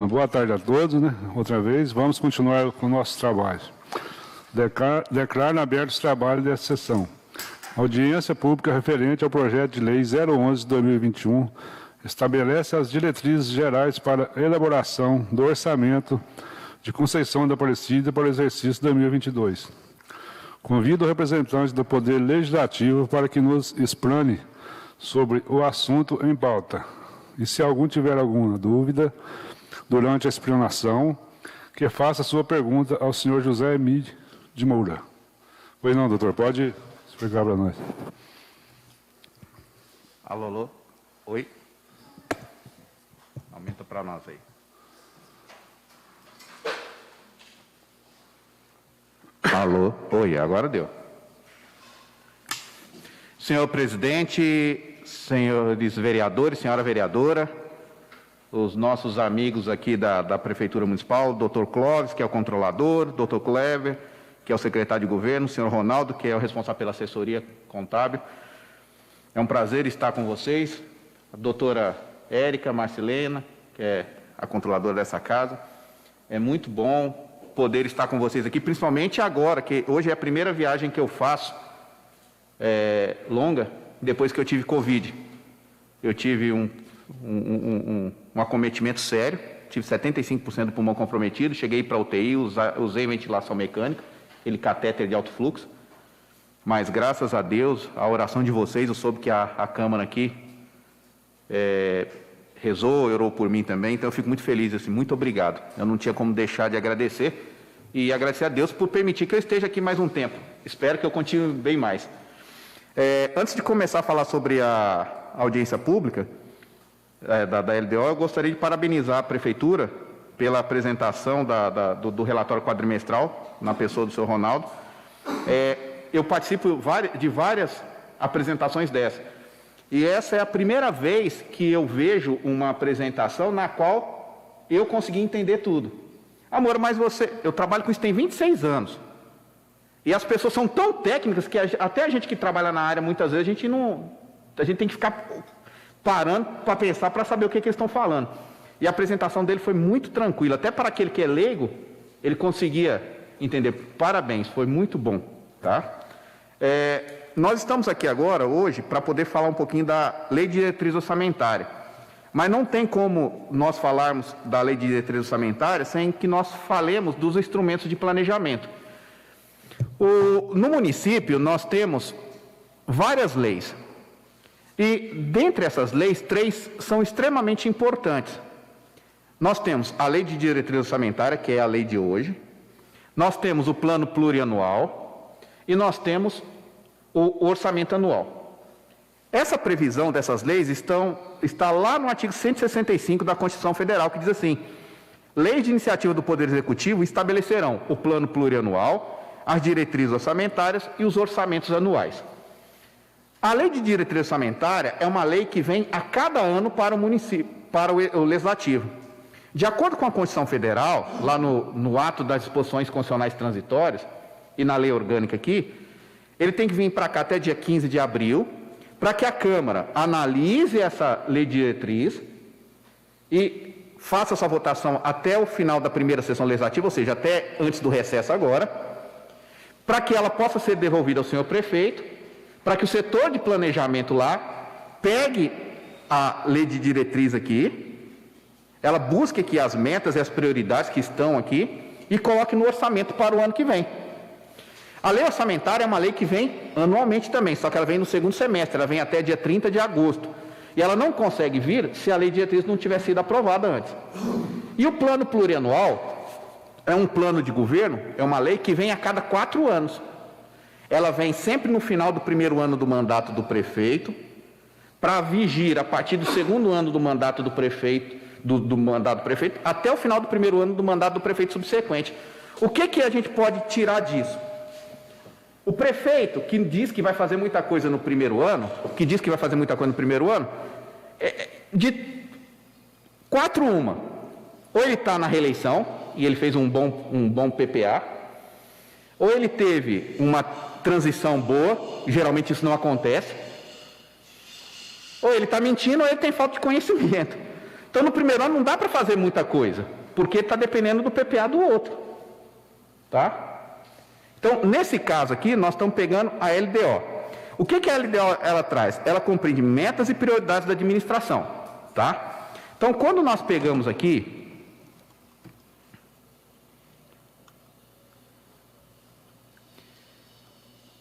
Boa tarde a todos, outra vez. Vamos continuar com o nosso trabalho. Declaro aberto os trabalhos desta sessão. Audiência pública referente ao projeto de lei 011 de 2021 estabelece as diretrizes gerais para elaboração do orçamento de Conceição da Aparecida para o exercício 2022. Convido o representante do Poder Legislativo para que nos explane sobre o assunto em pauta. E se algum tiver alguma dúvida durante a explanação, que faça a sua pergunta ao senhor José Emílio de Moura. Pois não, doutor, pode explicar para nós. Alô, alô? Oi? Aumenta para nós aí. Alô? Oi, agora deu. Senhor presidente, senhores vereadores, senhora vereadora, os nossos amigos aqui da Prefeitura Municipal, doutor Clóvis, que é o controlador, doutor Clever, que é o secretário de governo, senhor Ronaldo, que é o responsável pela assessoria contábil. É um prazer estar com vocês, a doutora Érica Marcilena, que é a controladora dessa casa. É muito bom poder estar com vocês aqui, principalmente agora, que hoje é a primeira viagem que eu faço longa, depois que eu tive Covid. Eu tive um acometimento sério, tive 75% do pulmão comprometido, cheguei para a UTI, usei ventilação mecânica, aquele catéter de alto fluxo, mas graças a Deus, a oração de vocês, eu soube que a Câmara aqui rezou, orou por mim também, então eu fico muito feliz, assim, muito obrigado. Eu não tinha como deixar de agradecer e agradecer a Deus por permitir que eu esteja aqui mais um tempo. Espero que eu continue bem mais. Antes de começar a falar sobre a audiência pública da LDO, eu gostaria de parabenizar a Prefeitura pela apresentação do relatório quadrimestral, na pessoa do senhor Ronaldo. Eu participo de várias apresentações dessa. E essa é a primeira vez que eu vejo uma apresentação na qual eu consegui entender tudo. Amor, mas eu trabalho com isso tem 26 anos. E as pessoas são tão técnicas que até a gente que trabalha na área, muitas vezes, a gente tem que ficar parando para pensar, para saber o que eles estão falando. E a apresentação dele foi muito tranquila. Até para aquele que é leigo, ele conseguia entender. Parabéns, foi muito bom. Tá? Nós estamos aqui agora, hoje, para poder falar um pouquinho da Lei de Diretriz Orçamentária. Mas não tem como nós falarmos da Lei de Diretriz Orçamentária sem que nós falemos dos instrumentos de planejamento. No município, nós temos várias leis. E, dentre essas leis, 3 são extremamente importantes. Nós temos a Lei de Diretriz Orçamentária, que é a lei de hoje. Nós temos o Plano Plurianual. E nós temos o Orçamento Anual. Essa previsão dessas leis está lá no artigo 165 da Constituição Federal, que diz assim: leis de iniciativa do Poder Executivo estabelecerão o Plano Plurianual, as diretrizes orçamentárias e os orçamentos anuais. A Lei de Diretriz Orçamentária é uma lei que vem a cada ano para o município, para o Legislativo. De acordo com a Constituição Federal, lá no ato das disposições constitucionais transitórias e na lei orgânica aqui, ele tem que vir para cá até dia 15 de abril, para que a Câmara analise essa lei de diretriz e faça essa votação até o final da primeira sessão legislativa, ou seja, até antes do recesso agora, para que ela possa ser devolvida ao senhor prefeito, para que o setor de planejamento lá pegue a lei de diretriz aqui, ela busque aqui as metas e as prioridades que estão aqui e coloque no orçamento para o ano que vem. A lei orçamentária é uma lei que vem anualmente também, só que ela vem no segundo semestre, ela vem até dia 30 de agosto. E ela não consegue vir se a lei de diretriz não tiver sido aprovada antes. E o plano plurianual é um plano de governo, é uma lei que vem a cada 4 anos. Ela vem sempre no final do primeiro ano do mandato do prefeito, para vigir a partir do segundo ano do mandato do prefeito, do mandato do prefeito, até o final do primeiro ano do mandato do prefeito subsequente. O que a gente pode tirar disso? O prefeito que diz que vai fazer muita coisa no primeiro ano, de 4 uma. Ou ele está na reeleição, e ele fez um bom PPA, ou ele teve uma transição boa, geralmente isso não acontece, ou ele está mentindo, ou ele tem falta de conhecimento. Então, no primeiro ano não dá para fazer muita coisa, porque está dependendo do PPA do outro. Tá? Então, nesse caso aqui, nós estamos pegando a LDO. O que a LDO ela traz? Ela compreende metas e prioridades da administração. Tá? Então, quando nós pegamos aqui,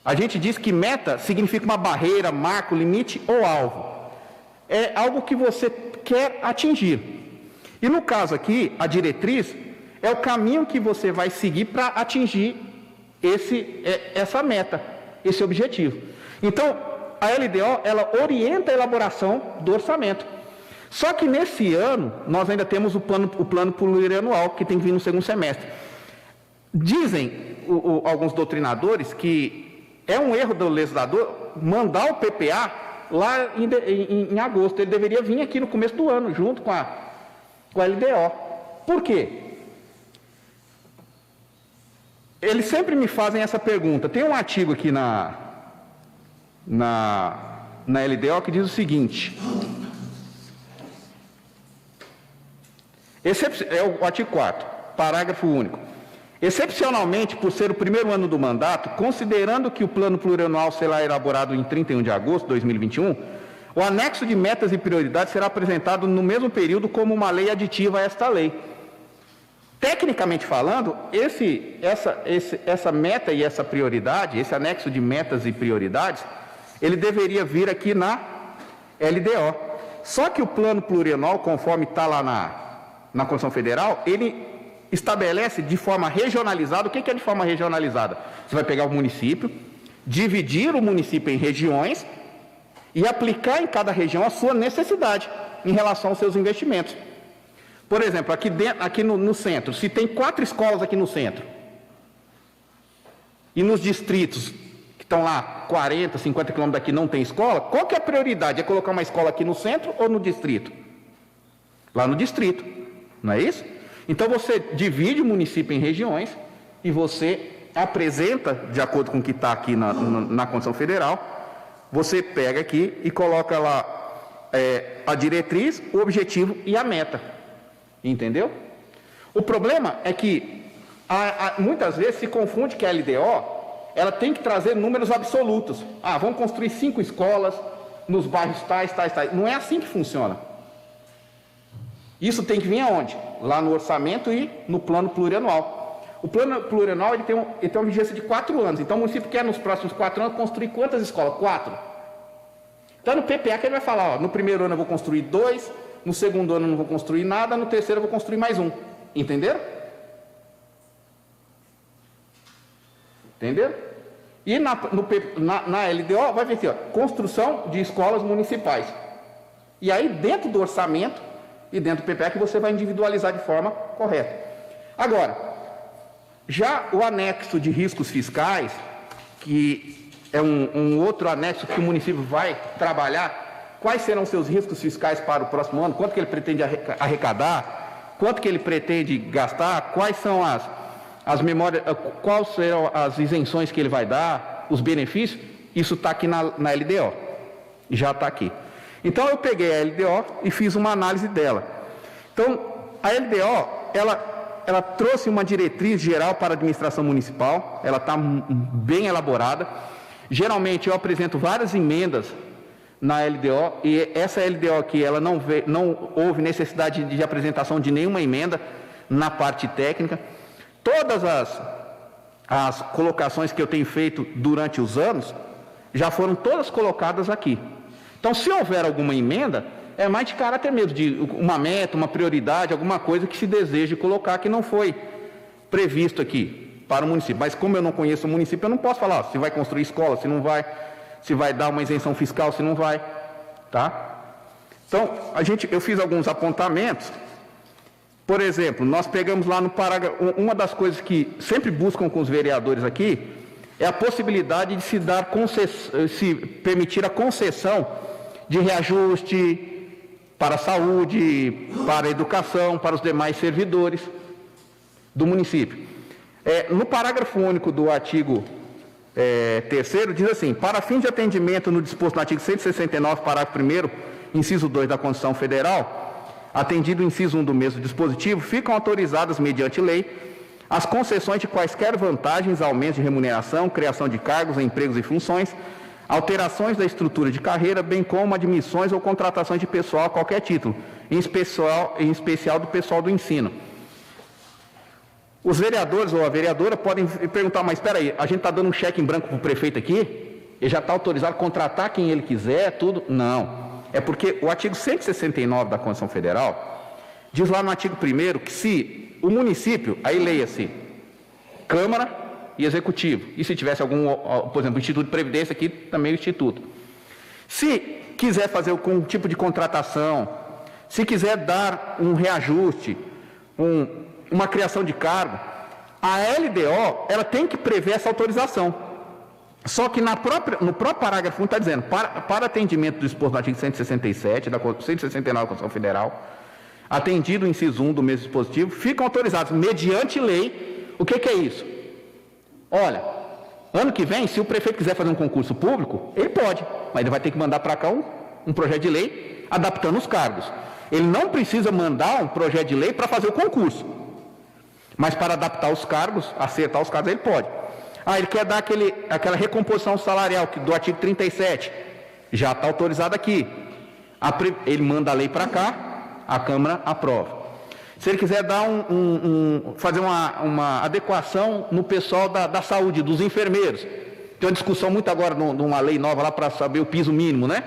a gente diz que meta significa uma barreira, marco, limite ou alvo. É algo que você quer atingir. E no caso aqui, a diretriz é o caminho que você vai seguir para atingir essa meta, esse objetivo. Então, a LDO, ela orienta a elaboração do orçamento. Só que nesse ano, nós ainda temos o plano plurianual, que tem que vir no segundo semestre. Dizem alguns doutrinadores que é um erro do legislador mandar o PPA lá em agosto. Ele deveria vir aqui no começo do ano, junto com a LDO. Por quê? Eles sempre me fazem essa pergunta. Tem um artigo aqui na LDO que diz o seguinte. É o artigo 4º, parágrafo único. Excepcionalmente, por ser o primeiro ano do mandato, considerando que o plano plurianual será elaborado em 31 de agosto de 2021, o anexo de metas e prioridades será apresentado no mesmo período como uma lei aditiva a esta lei. Tecnicamente falando, essa meta e essa prioridade, esse anexo de metas e prioridades, ele deveria vir aqui na LDO. Só que o plano plurianual, conforme está lá na Constituição Federal, ele estabelece de forma regionalizada. O que é de forma regionalizada? Você vai pegar o município, dividir o município em regiões e aplicar em cada região a sua necessidade em relação aos seus investimentos. Por exemplo, aqui no centro, se tem 4 escolas aqui no centro, e nos distritos que estão lá 40, 50 quilômetros daqui não tem escola, qual que é a prioridade? É colocar uma escola aqui no centro ou no distrito? Lá no distrito, não é isso? Então você divide o município em regiões e você apresenta, de acordo com o que está aqui na Constituição Federal, você pega aqui e coloca lá a diretriz, o objetivo e a meta. Entendeu? O problema é que muitas vezes se confunde que a LDO ela tem que trazer números absolutos. Vamos construir 5 escolas nos bairros tais. Não é assim que funciona. Isso tem que vir aonde? Lá no orçamento e no plano plurianual. O plano plurianual ele tem uma vigência de 4 anos. Então o município quer nos próximos 4 anos construir quantas escolas? 4. Então no PPA que ele vai falar, no primeiro ano eu vou construir 2, no segundo ano eu não vou construir nada, no terceiro eu vou construir mais 1. Entenderam? Entenderam? E na LDO vai ver assim, construção de escolas municipais. E aí dentro do orçamento e dentro do PPA que você vai individualizar de forma correta. Agora, já o anexo de riscos fiscais, que é um outro anexo que o município vai trabalhar, quais serão seus riscos fiscais para o próximo ano, quanto que ele pretende arrecadar, quanto que ele pretende gastar, quais são as memórias, quais serão as isenções que ele vai dar, os benefícios, isso está aqui na LDO, já está aqui. Então eu peguei a LDO e fiz uma análise dela. Então a LDO, ela trouxe uma diretriz geral para a administração municipal, ela está bem elaborada. Geralmente eu apresento várias emendas na LDO e essa LDO aqui, ela não houve necessidade de apresentação de nenhuma emenda na parte técnica. Todas as colocações que eu tenho feito durante os anos já foram todas colocadas aqui. Então, se houver alguma emenda, é mais de caráter mesmo, de uma meta, uma prioridade, alguma coisa que se deseje colocar que não foi previsto aqui para o município. Mas como eu não conheço o município, eu não posso falar se vai construir escola, se não vai, se vai dar uma isenção fiscal, se não vai, tá? Então, eu fiz alguns apontamentos. Por exemplo, nós pegamos lá no parágrafo, uma das coisas que sempre buscam com os vereadores aqui é a possibilidade de se permitir a concessão de reajuste para a saúde, para a educação, para os demais servidores do município. No parágrafo único do artigo 3º, diz assim: para fins de atendimento no disposto no artigo 169, parágrafo 1º, inciso 2 da Constituição Federal, atendido o inciso 1 do mesmo dispositivo, ficam autorizadas, mediante lei, as concessões de quaisquer vantagens, aumentos de remuneração, criação de cargos, empregos e funções, alterações da estrutura de carreira, bem como admissões ou contratações de pessoal a qualquer título, em especial do pessoal do ensino. Os vereadores ou a vereadora podem perguntar, mas espera aí, a gente está dando um cheque em branco para o prefeito aqui? Ele já está autorizado a contratar quem ele quiser, tudo? Não. É porque o artigo 169 da Constituição Federal diz lá no artigo 1º que se o município, aí leia-se, Câmara e Executivo, e se tivesse algum, por exemplo, Instituto de Previdência, aqui também o Instituto. Se quiser fazer algum tipo de contratação, se quiser dar um reajuste, uma criação de cargo, a LDO, ela tem que prever essa autorização. Só que no próprio parágrafo 1 está dizendo, para atendimento do exposto no artigo 167, 169 da Constituição Federal, atendido o inciso 1 do mesmo dispositivo, ficam autorizados, mediante lei, o que é isso? Olha, ano que vem, se o prefeito quiser fazer um concurso público, ele pode, mas ele vai ter que mandar para cá um projeto de lei adaptando os cargos. Ele não precisa mandar um projeto de lei para fazer o concurso, mas para adaptar os cargos, acertar os cargos, ele pode. Ele quer dar aquela recomposição salarial do artigo 37, já está autorizado aqui. Ele manda a lei para cá, a Câmara aprova. Se ele quiser dar fazer uma adequação no pessoal da saúde, dos enfermeiros, tem uma discussão muito agora numa lei nova lá para saber o piso mínimo, né?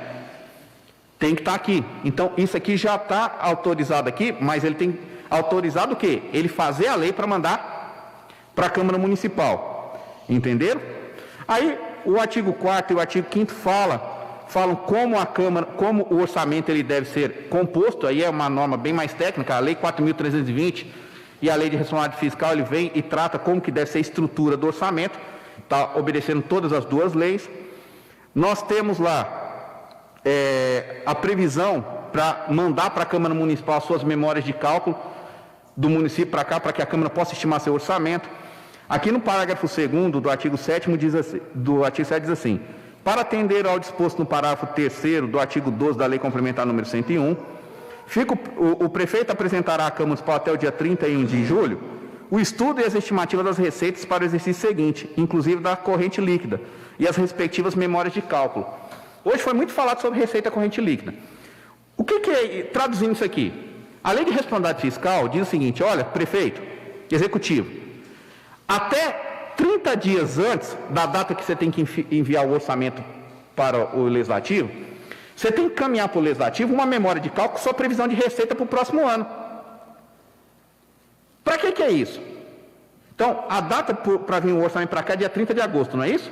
Tem que estar aqui. Então, isso aqui já está autorizado aqui, mas ele tem autorizado o quê? Ele fazer a lei para mandar para a Câmara Municipal. Entenderam? Aí, o artigo 4º e o artigo 5º falam como a Câmara, como o orçamento ele deve ser composto, aí é uma norma bem mais técnica, a Lei 4.320 e a Lei de Responsabilidade Fiscal, ele vem e trata como que deve ser a estrutura do orçamento, está obedecendo todas as duas leis. Nós temos lá a previsão para mandar para a Câmara Municipal as suas memórias de cálculo do município para cá, para que a Câmara possa estimar seu orçamento. Aqui no parágrafo 2º do artigo 7º diz assim, para atender ao disposto no parágrafo 3º do artigo 12 da Lei Complementar número 101, o prefeito apresentará à Câmara Municipal até o dia 31 de julho o estudo e as estimativas das receitas para o exercício seguinte, inclusive da corrente líquida e as respectivas memórias de cálculo. Hoje foi muito falado sobre receita corrente líquida. O que é, traduzindo isso aqui? A Lei de Responsabilidade Fiscal diz o seguinte, olha, prefeito, executivo, até 30 dias antes da data que você tem que enviar o orçamento para o Legislativo, você tem que caminhar para o Legislativo uma memória de cálculo, sua previsão de receita para o próximo ano. Para que é isso? Então, a data para vir o orçamento para cá é dia 30 de agosto, não é isso?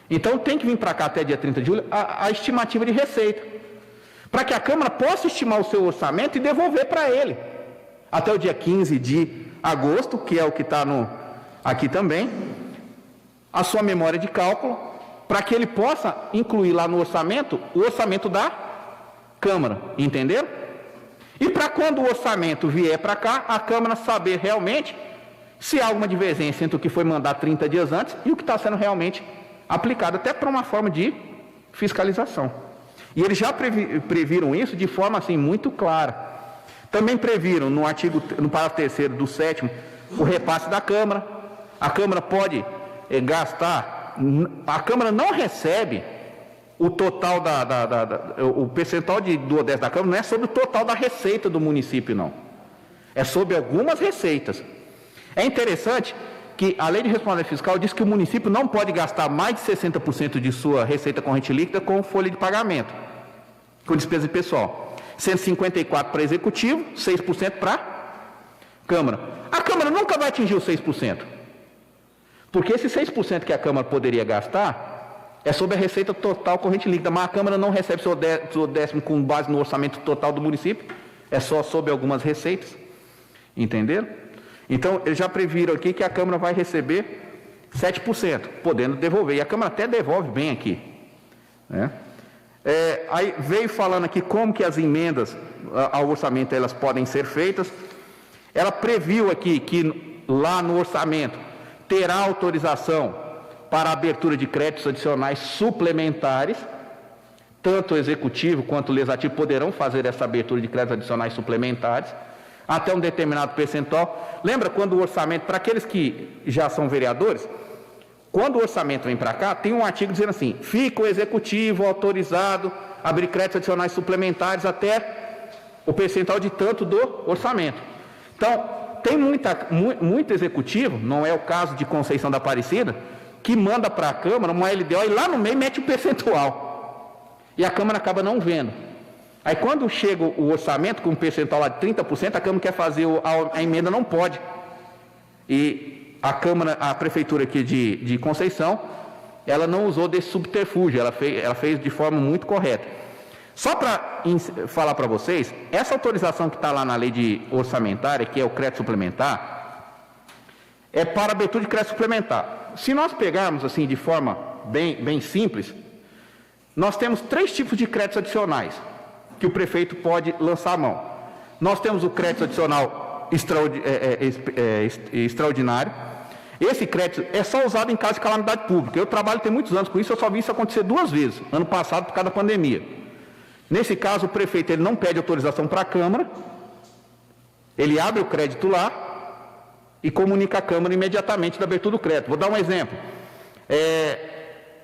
Então, tem que vir para cá até dia 30 de julho a estimativa de receita, para que a Câmara possa estimar o seu orçamento e devolver para ele, até o dia 15 de agosto, que é o que está aqui também, a sua memória de cálculo, para que ele possa incluir lá no orçamento, o orçamento da Câmara, entenderam? E para quando o orçamento vier para cá, a Câmara saber realmente se há alguma divergência entre o que foi mandado 30 dias antes e o que está sendo realmente aplicado, até para uma forma de fiscalização. E eles já previram isso de forma assim muito clara. Também previram no parágrafo 3º do 7º o repasse da Câmara. A Câmara pode gastar, a Câmara não recebe o total o percentual do ODS da Câmara não é sobre o total da receita do município, não. É sobre algumas receitas. É interessante que a Lei de Responsabilidade Fiscal diz que o município não pode gastar mais de 60% de sua receita corrente líquida com folha de pagamento, com despesa de pessoal. 154% para Executivo, 6% para Câmara. A Câmara nunca vai atingir os 6%, porque esse 6% que a Câmara poderia gastar é sobre a receita total corrente líquida, mas a Câmara não recebe seu décimo com base no orçamento total do município, é só sobre algumas receitas, entenderam? Então, eles já previram aqui que a Câmara vai receber 7%, podendo devolver, e a Câmara até devolve bem aqui, né? Aí veio falando aqui como que as emendas ao orçamento elas podem ser feitas. Ela previu aqui que lá no orçamento terá autorização para a abertura de créditos adicionais suplementares tanto o executivo quanto o legislativo poderão fazer essa abertura de créditos adicionais suplementares, até um determinado percentual. Lembra quando o orçamento, para aqueles que já são vereadores, quando o orçamento vem para cá, tem um artigo dizendo assim: fica o executivo autorizado a abrir créditos adicionais suplementares até o percentual de tanto do orçamento. Então, tem muito executivo, não é o caso de Conceição da Aparecida, que manda para a Câmara uma LDO e lá no meio mete o percentual. E a Câmara acaba não vendo. Aí quando chega o orçamento com um percentual lá de 30%, a Câmara quer fazer a emenda, não pode. E a Prefeitura aqui de Conceição, ela não usou desse subterfúgio, ela fez de forma muito correta. Só para falar para vocês, essa autorização que está lá na lei de orçamentária, que é o crédito suplementar, é para abertura de crédito suplementar. Se nós pegarmos assim de forma bem simples, nós temos 3 tipos de créditos adicionais que o prefeito pode lançar a mão. Nós temos o crédito adicional extraordinário. Esse crédito é só usado em caso de calamidade pública. Eu trabalho tem muitos anos com isso, eu só vi isso acontecer 2 vezes, ano passado por causa da pandemia. Nesse caso, o prefeito ele não pede autorização para a Câmara, ele abre o crédito lá e comunica à Câmara imediatamente da abertura do crédito. Vou dar um exemplo.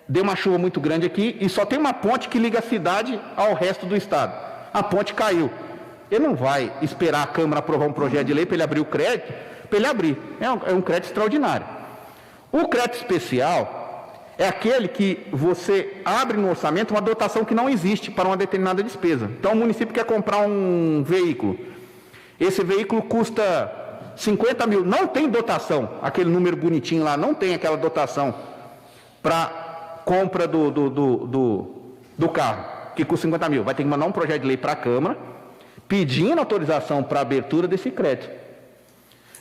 Deu uma chuva muito grande aqui e só tem uma ponte que liga a cidade ao resto do estado. A ponte caiu. Ele não vai esperar a Câmara aprovar um projeto de lei para ele abrir o crédito, para ele abrir. É um crédito extraordinário. O crédito especial é aquele que você abre no orçamento uma dotação que não existe para uma determinada despesa. Então o município quer comprar um veículo. Esse veículo custa 50 mil. Não tem dotação, aquele número bonitinho lá, não tem aquela dotação para compra do carro, que custa 50 mil. Vai ter que mandar um projeto de lei para a Câmara, pedindo autorização para a abertura desse crédito.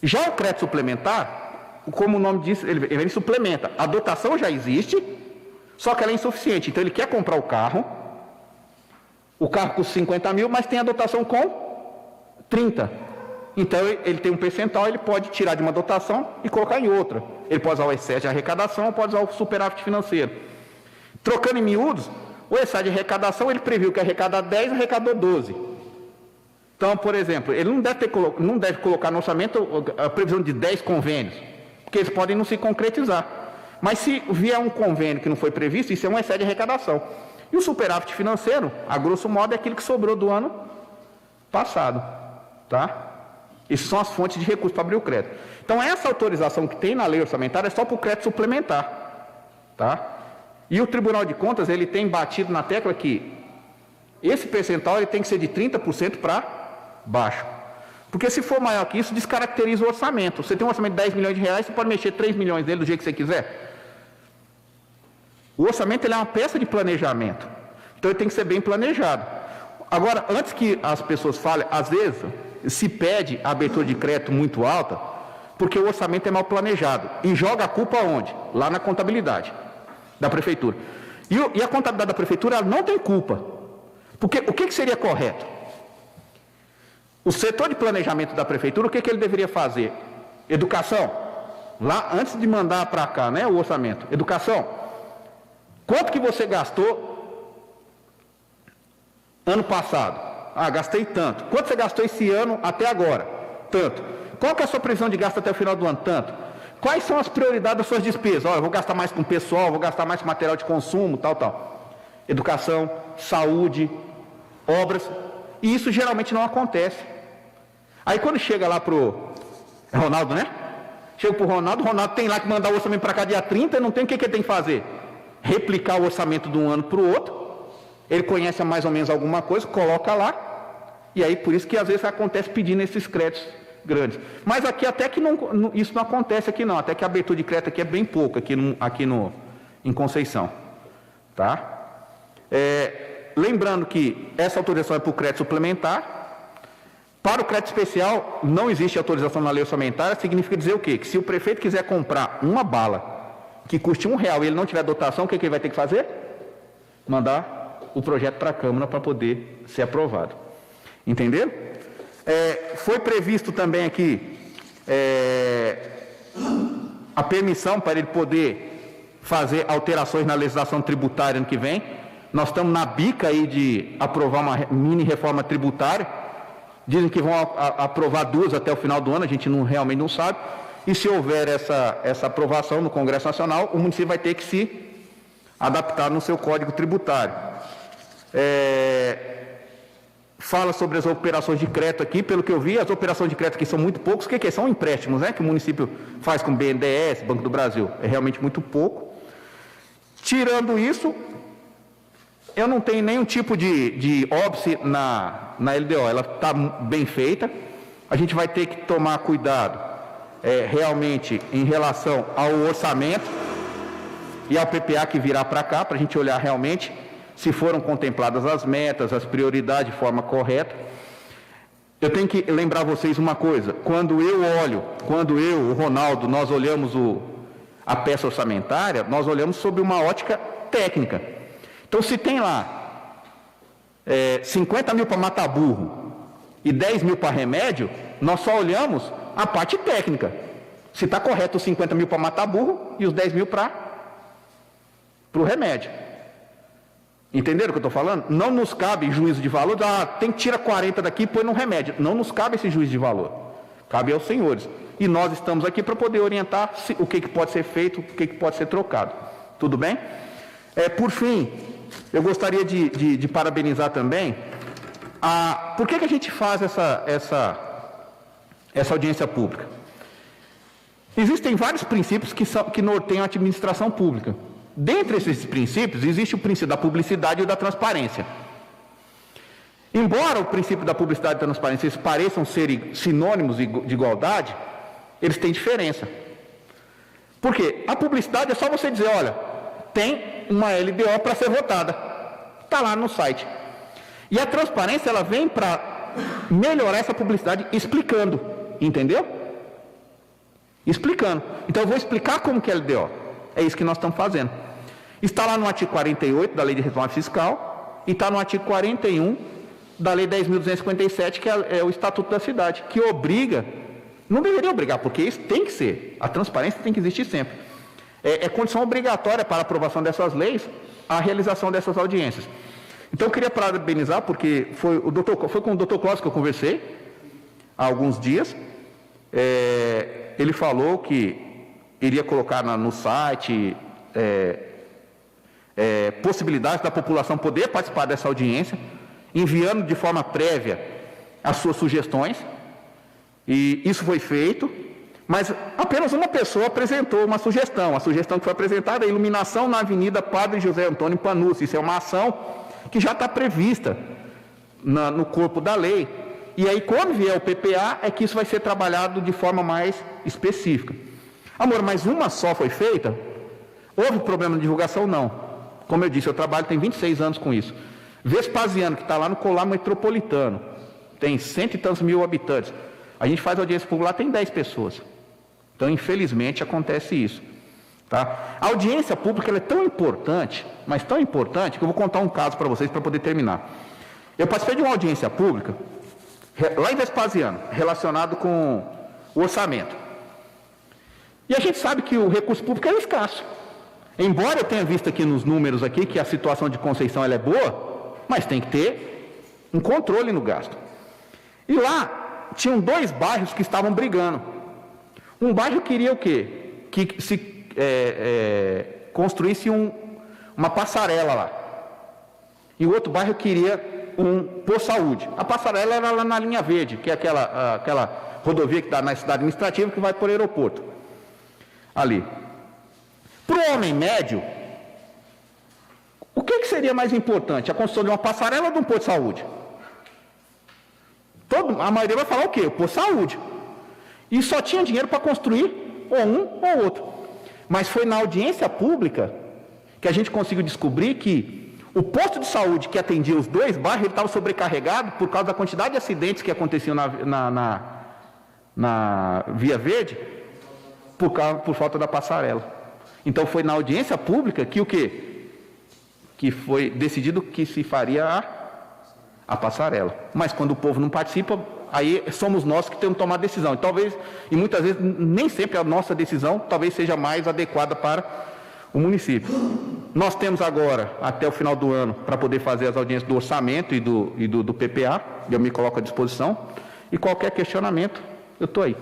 Já o crédito suplementar, como o nome diz, ele suplementa. A dotação já existe, só que ela é insuficiente. Então ele quer comprar o carro custa 50 mil, mas tem a dotação com 30. Então ele tem um percentual, ele pode tirar de uma dotação e colocar em outra. Ele pode usar o excesso de arrecadação ou pode usar o superávit financeiro. Trocando em miúdos, o excesso de arrecadação, ele previu que arrecadar 10, arrecadou 12. Então, por exemplo, ele não deve colocar no orçamento a previsão de 10 convênios, porque eles podem não se concretizar. Mas se vier um convênio que não foi previsto, isso é um excesso de arrecadação. E o superávit financeiro, a grosso modo, é aquilo que sobrou do ano passado. Tá? Essas são as fontes de recursos para abrir o crédito. Então, essa autorização que tem na lei orçamentária é só para o crédito suplementar. Tá? E o Tribunal de Contas, ele tem batido na tecla que esse percentual ele tem que ser de 30% para baixo. Porque se for maior que isso, descaracteriza o orçamento. Você tem um orçamento de 10 milhões de reais, você pode mexer 3 milhões dele do jeito que você quiser. O orçamento ele é uma peça de planejamento. Então ele tem que ser bem planejado. Agora, antes que as pessoas falem, às vezes se pede a abertura de crédito muito alta, porque o orçamento é mal planejado. E joga a culpa onde? Lá na contabilidade da prefeitura. E a contabilidade da prefeitura ela não tem culpa. Porque o que seria correto? O setor de planejamento da prefeitura, o que ele deveria fazer? Educação. Lá, antes de mandar para cá, né, o orçamento. Educação. Quanto que você gastou ano passado? Ah, gastei tanto. Quanto você gastou esse ano até agora? Tanto. Qual que é a sua previsão de gasto até o final do ano? Tanto. Quais são as prioridades das suas despesas? Olha, eu vou gastar mais com pessoal, vou gastar mais com material de consumo, tal. Educação, saúde, obras. E isso geralmente não acontece. Aí quando chega lá pro Ronaldo, né? Chega pro Ronaldo, o Ronaldo tem lá que mandar o orçamento para cá dia 30, não tem o que ele tem que fazer? Replicar o orçamento de um ano para o outro. Ele conhece mais ou menos alguma coisa, coloca lá. E aí por isso que às vezes acontece pedindo esses créditos grandes. Mas aqui até que isso não acontece aqui não, até que a abertura de crédito aqui é bem pouca em Conceição. Tá? Lembrando que essa autorização é para o crédito suplementar. Para o crédito especial, não existe autorização na lei orçamentária, significa dizer o quê? Que se o prefeito quiser comprar uma bala que custe R$1 e ele não tiver dotação, o que ele vai ter que fazer? Mandar o projeto para a Câmara para poder ser aprovado. Entenderam? Foi previsto também aqui a permissão para ele poder fazer alterações na legislação tributária ano que vem. Nós estamos na bica aí de aprovar uma mini reforma tributária. Dizem que vão aprovar 2 até o final do ano, a gente realmente não sabe. E se houver essa aprovação no Congresso Nacional, o município vai ter que se adaptar no seu Código Tributário. Fala sobre as operações de crédito aqui, pelo que eu vi, as operações de crédito aqui são muito poucos. O que é? São empréstimos, né? Que o município faz com o BNDES, Banco do Brasil. É realmente muito pouco. Tirando isso, eu não tenho nenhum tipo de óbice na LDO. Ela está bem feita. A gente vai ter que tomar cuidado realmente em relação ao orçamento e ao PPA que virá para cá, para a gente olhar realmente se foram contempladas as metas, as prioridades de forma correta. Eu tenho que lembrar vocês uma coisa: quando eu, o Ronaldo, nós olhamos a peça orçamentária, nós olhamos sob uma ótica técnica. Então, se tem lá 50 mil para matar burro e 10 mil para remédio, nós só olhamos a parte técnica. Se está correto os 50 mil para matar burro e os 10 mil para o remédio. Entenderam o que eu estou falando? Não nos cabe juízo de valor, tem que tirar 40 daqui e põe no remédio. Não nos cabe esse juízo de valor. Cabe aos senhores. E nós estamos aqui para poder orientar o que pode ser feito, o que pode ser trocado. Tudo bem? Por fim, eu gostaria de parabenizar também. Por que a gente faz essa audiência pública? Existem vários princípios que norteiam a administração pública. Dentre esses princípios, existe o princípio da publicidade e o da transparência. Embora o princípio da publicidade e da transparência pareçam ser sinônimos de igualdade, eles têm diferença. Por quê? A publicidade é só você dizer, olha, tem uma LDO para ser votada. Está lá no site. E a transparência, ela vem para melhorar essa publicidade explicando. Entendeu? Explicando. Então eu vou explicar como que é a LDO. É isso que nós estamos fazendo. Está lá no artigo 48 da Lei de Reforma Fiscal e está no artigo 41 da Lei 10.257, que é o Estatuto da Cidade, que obriga, não deveria obrigar, porque isso tem que ser, a transparência tem que existir sempre. É condição obrigatória para a aprovação dessas leis a realização dessas audiências. Então eu queria parabenizar, porque foi com o Dr. Clóvis que eu conversei há alguns dias. Ele falou que iria colocar no site possibilidades da população poder participar dessa audiência, enviando de forma prévia as suas sugestões, e isso foi feito, mas apenas uma pessoa apresentou uma sugestão. A sugestão que foi apresentada é a iluminação na Avenida Padre José Antônio Panucci. Isso é uma ação que já está prevista no corpo da lei, e aí quando vier o PPA é que isso vai ser trabalhado de forma mais específica. Amor, mas uma só foi feita? Houve problema de divulgação? Não. Como eu disse, eu trabalho, tem 26 anos com isso. Vespasiano, que está lá no Colar Metropolitano, tem 100 e tantos mil habitantes. A gente faz audiência pública lá, tem 10 pessoas. Então, infelizmente, acontece isso. Tá? A audiência pública ela é tão importante, mas tão importante, que eu vou contar um caso para vocês para poder terminar. Eu participei de uma audiência pública, lá em Vespasiano, relacionado com o orçamento. E a gente sabe que o recurso público é escasso. Embora eu tenha visto aqui nos números aqui que a situação de Conceição ela é boa, mas tem que ter um controle no gasto. E lá tinham 2 bairros que estavam brigando. Um bairro queria o quê? Que se construísse uma passarela lá. E o outro bairro queria um posto saúde. A passarela era lá na linha verde, que é aquela rodovia que está na cidade administrativa que vai para o aeroporto. Ali. Para o homem médio, o que seria mais importante? A construção de uma passarela ou de um posto de saúde? A maioria vai falar o quê? O posto de saúde. E só tinha dinheiro para construir ou um ou outro. Mas foi na audiência pública que a gente conseguiu descobrir que o posto de saúde que atendia os 2 bairros, ele estava sobrecarregado por causa da quantidade de acidentes que aconteciam na Via Verde, por falta da passarela. Então foi na audiência pública que o quê? Que foi decidido que se faria a passarela. Mas quando o povo não participa, aí somos nós que temos que tomar a decisão. E talvez, e muitas vezes, nem sempre a nossa decisão talvez seja mais adequada para o município. Nós temos agora, até o final do ano, para poder fazer as audiências do orçamento e do PPA, eu me coloco à disposição, e qualquer questionamento, eu estou aí.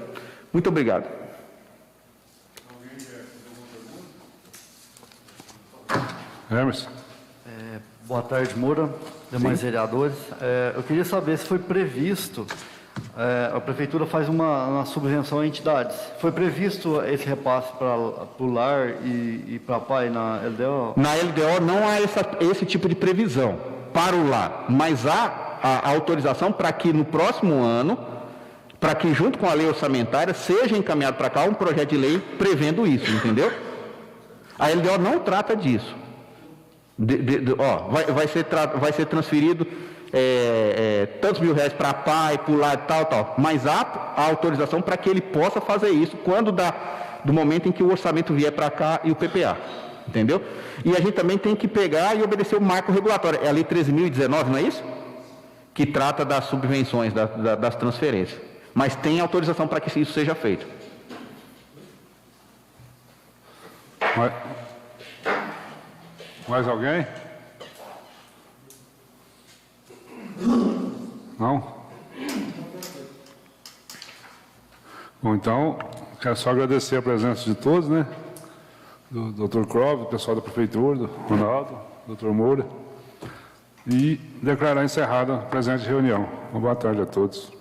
Muito obrigado. Emerson. Boa tarde, Moura, demais vereadores. Eu queria saber se foi previsto, a Prefeitura faz uma subvenção a entidades. Foi previsto esse repasse para o lar e para a PAI na LDO? Na LDO não há esse tipo de previsão para o lar, mas há a autorização para que no próximo ano, para que junto com a lei orçamentária, seja encaminhado para cá um projeto de lei prevendo isso, entendeu? A LDO não trata disso. Vai ser transferido tantos mil reais para a PAI, para o lar, tal, mas há a autorização para que ele possa fazer isso quando do momento em que o orçamento vier para cá e o PPA, entendeu? E a gente também tem que pegar e obedecer o marco regulatório, é a lei 13.019, não é isso? Que trata das subvenções, das transferências, mas tem autorização para que isso seja feito. Mais alguém? Não? Bom, então, quero só agradecer a presença de todos, né? Do Dr. Crove, do pessoal da Prefeitura, do Ronaldo, do Dr. Moura, e declarar encerrada a presente reunião. Uma boa tarde a todos.